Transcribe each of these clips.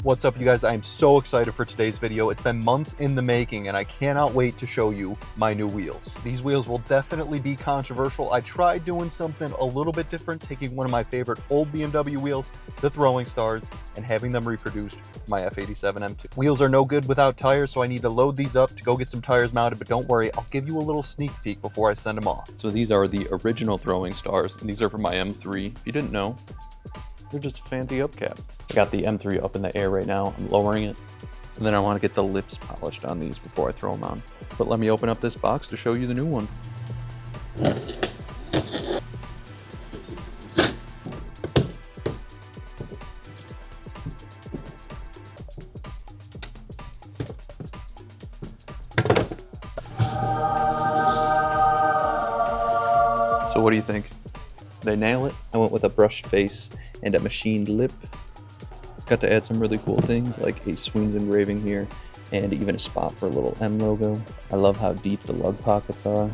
What's up, you guys? I am so excited for today's video. It's been months in the making and I cannot wait to show you my new wheels. These wheels will definitely be controversial. I tried doing something a little bit different, taking one of my favorite old BMW wheels, the Throwing Stars, and having them reproduced for my F87 M2. Wheels are no good without tires, so I need to load these up to go get some tires mounted, but don't worry, I'll give you a little sneak peek before I send them off. So these are the original Throwing Stars, and these are for my M3. If you didn't know, they're just a fancy upcap. I got the M3 up in the air right now. I'm lowering it. And then I want to get the lips polished on these before I throw them on. But let me open up this box to show you the new one. So what do you think? They nail it? I went with a brushed face and a machined lip. Got to add some really cool things like a Swings engraving here and even a spot for a little M logo. I love how deep the lug pockets are.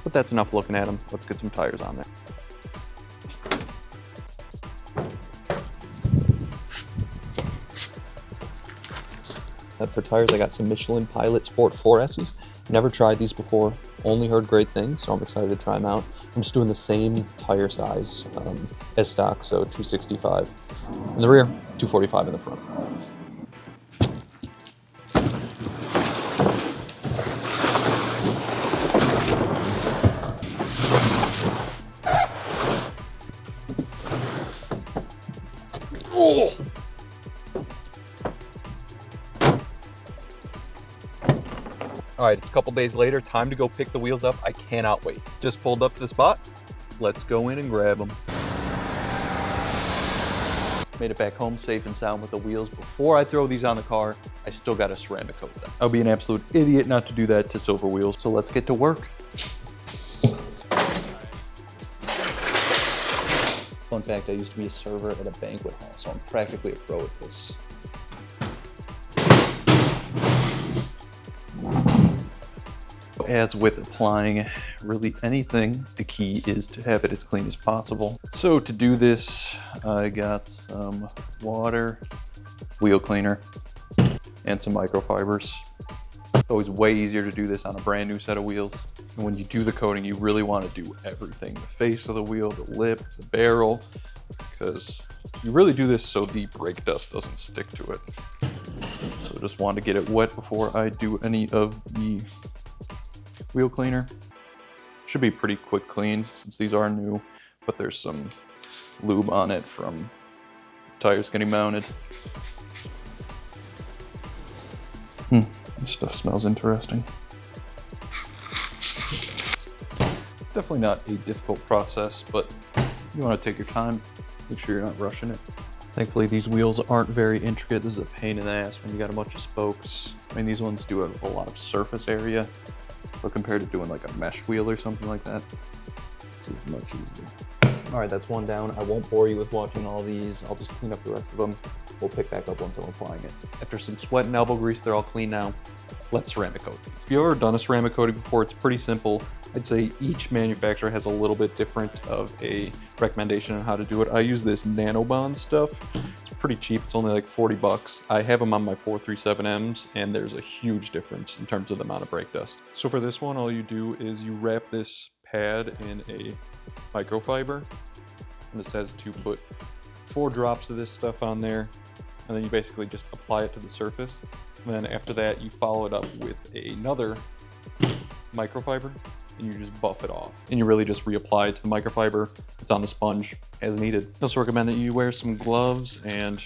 But that's enough looking at them. Let's get some tires on there. For tires, I got some Michelin Pilot Sport 4S's. Never tried these before, only heard great things, so I'm excited to try them out. I'm just doing the same tire size as stock, so 265 in the rear, 245 in the front. Oh! All right, it's a couple days later, time to go pick the wheels up. I cannot wait. Just pulled up to the spot. Let's go in and grab them. Made it back home safe and sound with the wheels. Before I throw these on the car, I still got to ceramic coat them. I'll be an absolute idiot not to do that to silver wheels. So let's get to work. Fun fact, I used to be a server at a banquet hall, so I'm practically a pro at this. As with applying really anything, the key is to have it as clean as possible. So to do this, I got some water, wheel cleaner, and some microfibers. It's always way easier to do this on a brand new set of wheels. And when you do the coating, you really want to do everything. The face of the wheel, the lip, the barrel, because you really do this so the brake dust doesn't stick to it. So just want to get it wet before I do any of the wheel cleaner. Should be pretty quick clean since these are new, but there's some lube on it from the tires getting mounted. This stuff smells interesting. It's definitely not a difficult process, but you want to take your time, make sure you're not rushing it. Thankfully, these wheels aren't very intricate. This is a pain in the ass when you got a bunch of spokes. I mean, these ones do have a lot of surface area, but compared to doing like a mesh wheel or something like that, this is much easier. All right, that's one down. I won't bore you with watching all these. I'll just clean up the rest of them. We'll pick back up once I'm applying it. After some sweat and elbow grease, they're all clean now. Let's ceramic coat these. If you've ever done a ceramic coating before, it's pretty simple. I'd say each manufacturer has a little bit different of a recommendation on how to do it. I use this Nanobond stuff. It's pretty cheap. It's only like 40 bucks. I have them on my 437Ms, and there's a huge difference in terms of the amount of brake dust. So for this one, all you do is you wrap this pad in a microfiber, and it says to put 4 drops of this stuff on there, and then you basically just apply it to the surface. And then after that, you follow it up with another microfiber, and you just buff it off. And you really just reapply it to the microfiber. It's on the sponge as needed. I also recommend that you wear some gloves and,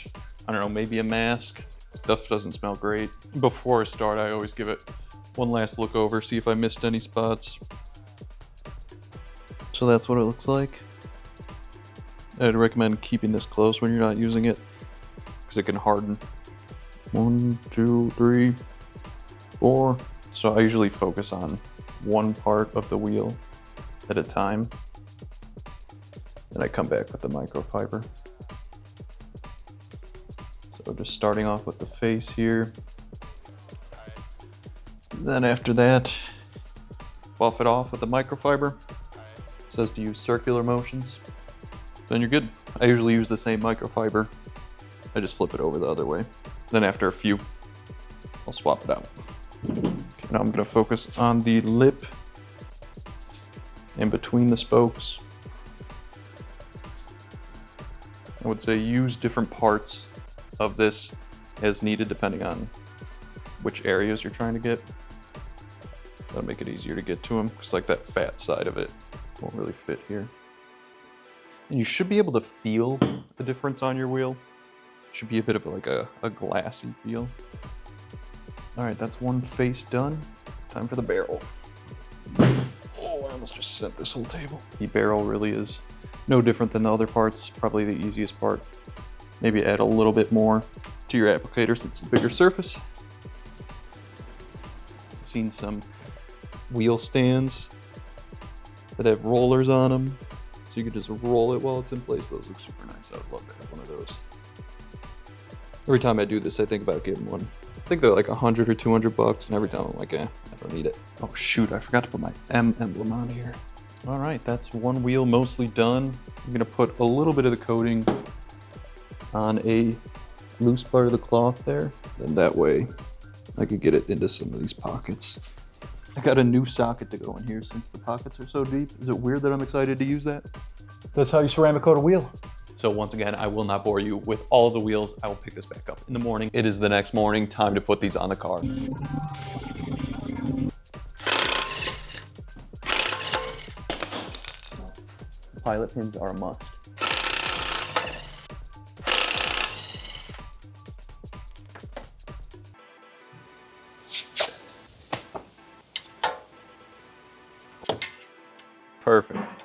I don't know, maybe a mask. Stuff doesn't smell great. Before I start, I always give it one last look over, see if I missed any spots. So that's what it looks like. I'd recommend keeping this close when you're not using it, because it can harden. 1, 2, 3, 4. So I usually focus on one part of the wheel at a time. Then I come back with the microfiber. So just starting off with the face here. Then after that, buff it off with the microfiber. It says to use circular motions. Then you're good. I usually use the same microfiber. I just flip it over the other way. Then after a few, I'll swap it out. Okay, now I'm gonna focus on the lip in between the spokes. I would say use different parts of this as needed depending on which areas you're trying to get. That'll make it easier to get to them, because like that fat side of it won't really fit here. And you should be able to feel the difference on your wheel. It should be a bit of like a glassy feel. All right, that's one face done. Time for the barrel. Oh, I almost just sent this whole table. The barrel really is no different than the other parts, probably the easiest part. Maybe add a little bit more to your applicator since it's a bigger surface. I've seen some wheel stands that have rollers on them, so you can just roll it while it's in place. Those look super nice. I would love to have one of those. Every time I do this, I think about getting one. I think they're like 100 or 200 bucks, and every time I'm like, I don't need it. Oh shoot, I forgot to put my M emblem on here. All right, that's one wheel mostly done. I'm gonna put a little bit of the coating on a loose part of the cloth there. Then that way I could get it into some of these pockets. I got a new socket to go in here since the pockets are so deep. Is it weird that I'm excited to use that? That's how you ceramic coat a wheel. So once again, I will not bore you with all the wheels. I will pick this back up in the morning. It is the next morning, time to put these on the car. Pilot pins are a must. Perfect.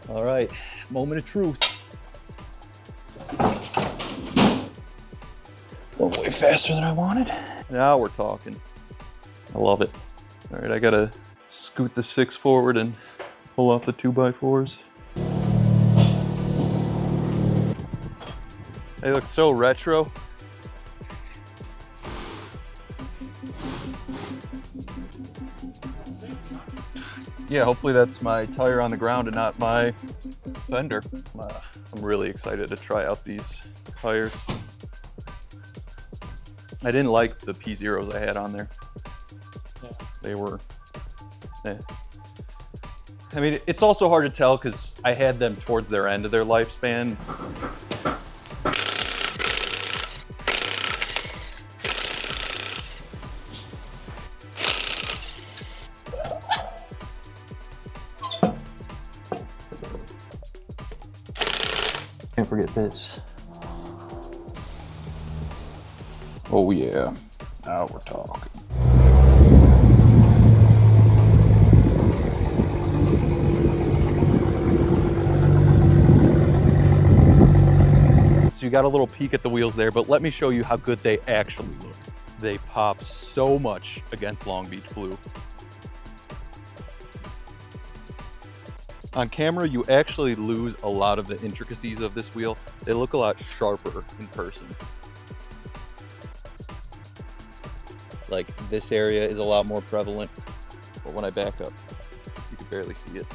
All right, moment of truth. Went way faster than I wanted. Now we're talking. I love it. All right, I gotta scoot the 6 forward and pull off the 2x4s. They look so retro. Yeah, hopefully that's my tire on the ground and not my fender. I'm really excited to try out these tires. I didn't like the P0s I had on there. Yeah. They were, I mean, it's also hard to tell because I had them towards their end of their lifespan. Can't forget this. Oh yeah, now we're talking. So you got a little peek at the wheels there, but let me show you how good they actually look. They pop so much against Long Beach blue. On camera, you actually lose a lot of the intricacies of this wheel. They look a lot sharper in person. Like this area is a lot more prevalent, but when I back up, you can barely see it.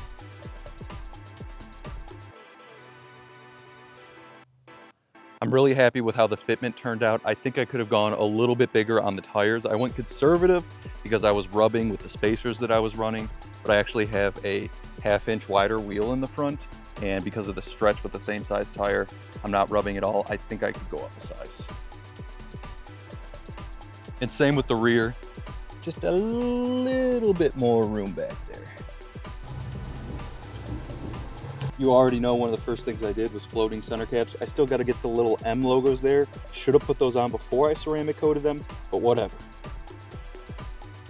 I'm really happy with how the fitment turned out. I think I could have gone a little bit bigger on the tires. I went conservative because I was rubbing with the spacers that I was running, but I actually have a 1/2 inch wider wheel in the front, and because of the stretch with the same size tire, I'm not rubbing at all. I think I could go up a size. And same with the rear, just a little bit more room back there. You already know one of the first things I did was floating center caps. I still got to get the little M logos there. Should have put those on before I ceramic coated them, but whatever.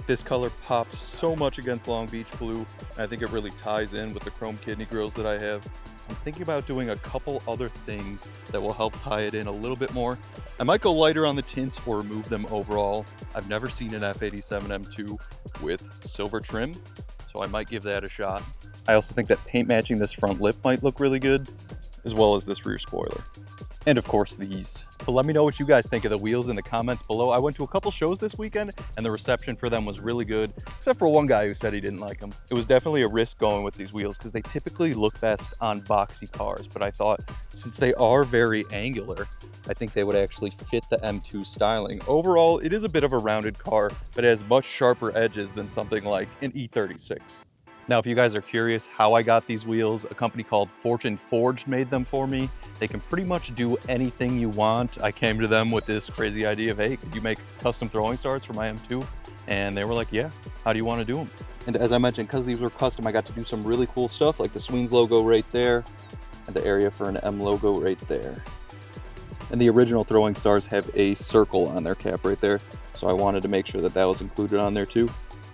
think this color pops so much against Long Beach blue, and I think it really ties in with the chrome kidney grills that I have. I'm thinking about doing a couple other things that will help tie it in a little bit more. I might go lighter on the tints or remove them overall. I've never seen an F87 M2 with silver trim, so I might give that a shot. I also think that paint matching this front lip might look really good, as well as this rear spoiler. And of course these. But let me know what you guys think of the wheels in the comments below. I went to a couple shows this weekend and the reception for them was really good, except for one guy who said he didn't like them. It was definitely a risk going with these wheels because they typically look best on boxy cars, but I thought since they are very angular, I think they would actually fit the M2 styling. Overall, it is a bit of a rounded car, but it has much sharper edges than something like an E36. Now, if you guys are curious how I got these wheels, a company called Fortune Forged made them for me. They can pretty much do anything you want. I came to them with this crazy idea of, hey, could you make custom throwing stars for my M2? And they were like, yeah, how do you want to do them? And as I mentioned, because these were custom, I got to do some really cool stuff like the Sweens logo right there and the area for an M logo right there. And the original throwing stars have a circle on their cap right there. So I wanted to make sure that that was included on there too.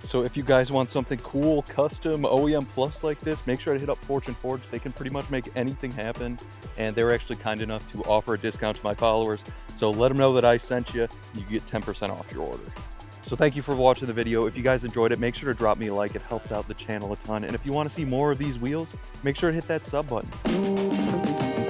So if you guys want something cool, custom, OEM plus like this, make sure to hit up Fortune Forged. They can pretty much make anything happen. And they're actually kind enough to offer a discount to my followers. So let them know that I sent you. You get 10% off your order. So thank you for watching the video. If you guys enjoyed it, make sure to drop me a like. It helps out the channel a ton. And if you want to see more of these wheels, make sure to hit that sub button.